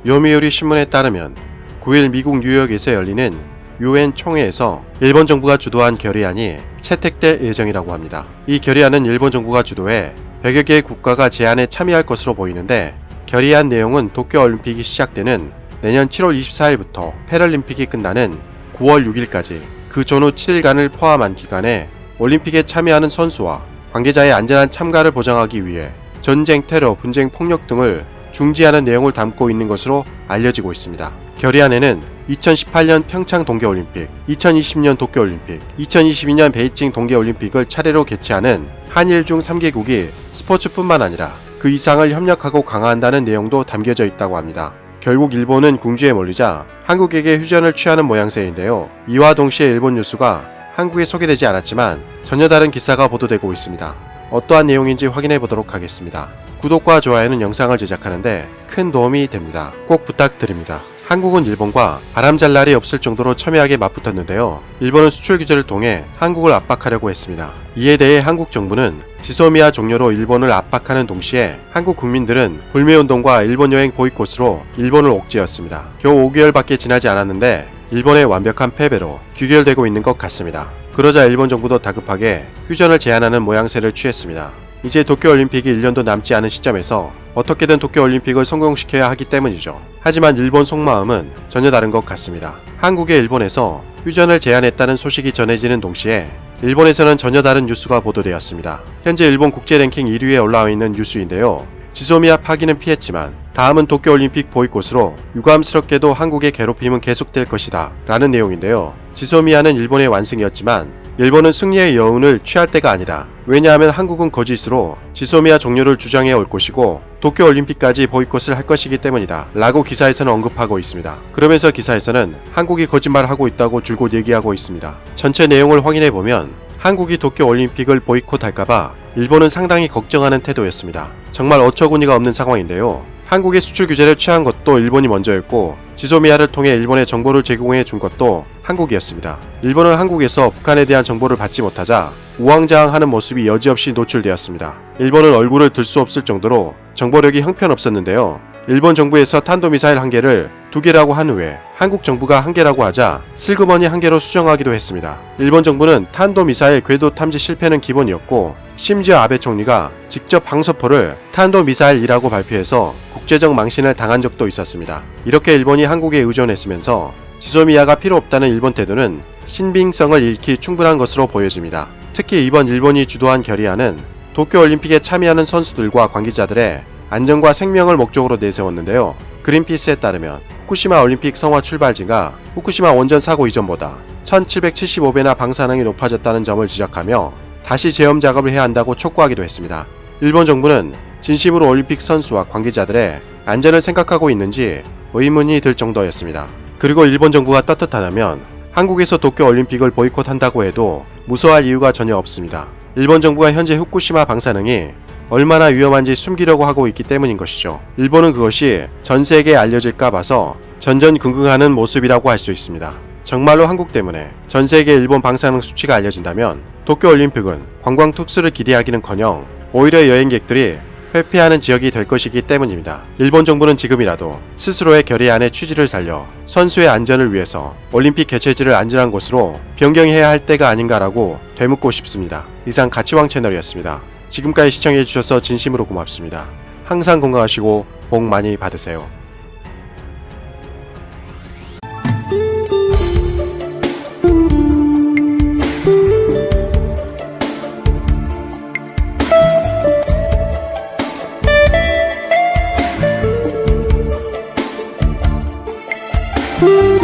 요미우리 신문에 따르면 9일 미국 뉴욕에서 열리는 UN 총회에서 일본 정부가 주도한 결의안이 채택될 예정이라고 합니다. 이 결의안은 일본 정부가 주도해 100여 개의 국가가 제안에 참여할 것으로 보이는데, 결의안 내용은 도쿄올림픽이 시작되는 내년 7월 24일부터 패럴림픽이 끝나는 9월 6일까지 그 전후 7일간을 포함한 기간에 올림픽에 참여하는 선수와 관계자의 안전한 참가를 보장하기 위해 전쟁, 테러, 분쟁, 폭력 등을 중지하는 내용을 담고 있는 것으로 알려지고 있습니다. 결의안에는 2018년 평창 동계올림픽, 2020년 도쿄올림픽, 2022년 베이징 동계올림픽을 차례로 개최하는 한일 중 3개국이 스포츠뿐만 아니라 그 이상을 협력하고 강화한다는 내용도 담겨져 있다고 합니다. 결국 일본은 궁지에 몰리자 한국에게 휴전을 취하는 모양새인데요. 이와 동시에 일본 뉴스가 한국에 소개되지 않았지만 전혀 다른 기사가 보도되고 있습니다. 어떠한 내용인지 확인해 보도록 하겠습니다. 구독과 좋아요는 영상을 제작하는데 큰 도움이 됩니다. 꼭 부탁드립니다. 한국은 일본과 바람잘 날이 없을 정도로 첨예하게 맞붙었는데요. 일본은 수출 규제를 통해 한국을 압박하려고 했습니다. 이에 대해 한국 정부는 지소미아 종료로 일본을 압박하는 동시에 한국 국민들은 불매운동과 일본 여행 보이콧으로 일본을 옥죄었습니다. 겨우 5개월밖에 지나지 않았는데 일본의 완벽한 패배로 귀결되고 있는 것 같습니다. 그러자 일본 정부도 다급하게 휴전을 제안하는 모양새를 취했습니다. 이제 도쿄올림픽이 1년도 남지 않은 시점에서 어떻게든 도쿄올림픽을 성공시켜야 하기 때문이죠. 하지만 일본 속마음은 전혀 다른 것 같습니다. 한국의 일본에서 휴전을 제안했다는 소식이 전해지는 동시에 일본에서는 전혀 다른 뉴스가 보도되었습니다. 현재 일본 국제 랭킹 1위에 올라와 있는 뉴스인데요. 지소미아 파기는 피했지만 다음은 도쿄올림픽 보이콧으로 유감스럽게도 한국의 괴롭힘은 계속될 것이다 라는 내용인데요. 지소미아는 일본의 완승이었지만 일본은 승리의 여운을 취할 때가 아니다. 왜냐하면 한국은 거짓으로 지소미아 종료를 주장해 올 것이고 도쿄올림픽까지 보이콧을 할 것이기 때문이다 라고 기사에서는 언급하고 있습니다. 그러면서 기사에서는 한국이 거짓말을 하고 있다고 줄곧 얘기하고 있습니다. 전체 내용을 확인해보면 한국이 도쿄올림픽을 보이콧할까봐 일본은 상당히 걱정하는 태도였습니다. 정말 어처구니가 없는 상황인데요. 한국의 수출 규제를 취한 것도 일본이 먼저였고 지소미아를 통해 일본에 정보를 제공해 준 것도 한국이었습니다. 일본은 한국에서 북한에 대한 정보를 받지 못하자 우왕좌왕하는 모습이 여지없이 노출되었습니다. 일본은 얼굴을 들 수 없을 정도로 정보력이 형편없었는데요. 일본 정부에서 탄도미사일 1개를 2개라고 한 후에 한국 정부가 1개라고 하자 슬그머니 1개로 수정하기도 했습니다. 일본 정부는 탄도미사일 궤도 탐지 실패는 기본이었고 심지어 아베 총리가 직접 방서포를 탄도미사일이라고 발표해서 국제적 망신을 당한 적도 있었습니다. 이렇게 일본이 한국에 의존했으면서 지소미아가 필요 없다는 일본 태도는 신빙성을 잃기 충분한 것으로 보여집니다. 특히 이번 일본이 주도한 결의안은 도쿄올림픽에 참여하는 선수들과 관계자들의 안전과 생명을 목적으로 내세웠는데요. 그린피스에 따르면 후쿠시마 올림픽 성화 출발지가 후쿠시마 원전 사고 이전보다 1775배나 방사능이 높아졌다는 점을 지적하며 다시 제험 작업을 해야 한다고 촉구하기도 했습니다. 일본 정부는 진심으로 올림픽 선수와 관계자들의 안전을 생각하고 있는지 의문이 들 정도였습니다. 그리고 일본 정부가 떳떳하다면 한국에서 도쿄올림픽을 보이콧한다고 해도 무서워할 이유가 전혀 없습니다. 일본 정부가 현재 후쿠시마 방사능이 얼마나 위험한지 숨기려고 하고 있기 때문인 것이죠. 일본은 그것이 전 세계에 알려질까 봐서 전전긍긍하는 모습이라고 할 수 있습니다. 정말로 한국 때문에 전 세계 일본 방사능 수치가 알려진다면 도쿄올림픽은 관광 특수를 기대하기는커녕 오히려 여행객들이 회피하는 지역이 될 것이기 때문입니다. 일본 정부는 지금이라도 스스로의 결의안의 취지를 살려 선수의 안전을 위해서 올림픽 개최지를 안전한 곳으로 변경해야 할 때가 아닌가라고 되묻고 싶습니다. 이상 가치왕 채널이었습니다. 지금까지 시청해주셔서 진심으로 고맙습니다. 항상 건강하시고 복 많이 받으세요. you